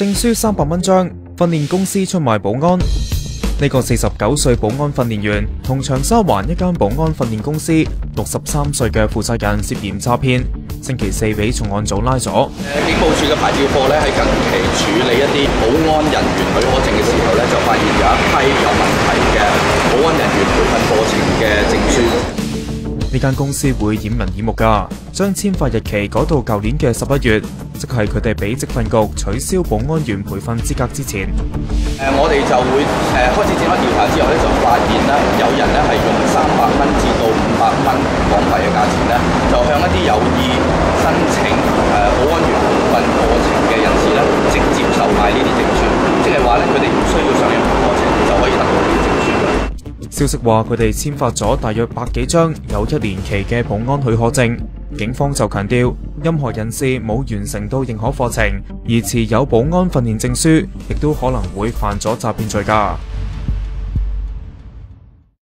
證書300蚊張，訓練公司出賣保安。呢個49歲保安訓練員同長沙灣一間保安訓練公司63歲嘅負責人涉嫌詐騙，星期四俾重案組拉咗。警務處嘅牌照課咧喺近期處理一啲保安人員許可證嘅時候咧，就發現有一批有問題嘅保安人員培訓課程嘅證書。呢間公司會掩人耳目㗎，將簽發日期改到舊年嘅11月，即係佢哋俾職訓局取消保安員培訓資格之前。我哋就會開始展開調查之後咧，就發現咧有人咧係用300蚊至到500蚊港幣嘅價錢咧，就向一啲有意申請保安員培訓課程嘅人士咧，直接售賣呢啲證書，即係話咧佢哋唔需要上任何課程就可以得到呢啲證書。消息話佢哋簽發咗大約100幾張有1年期嘅保安許可證，警方就強調，任何人士冇完成到認可課程而持有保安訓練證書，亦都可能會犯咗詐騙罪㗎。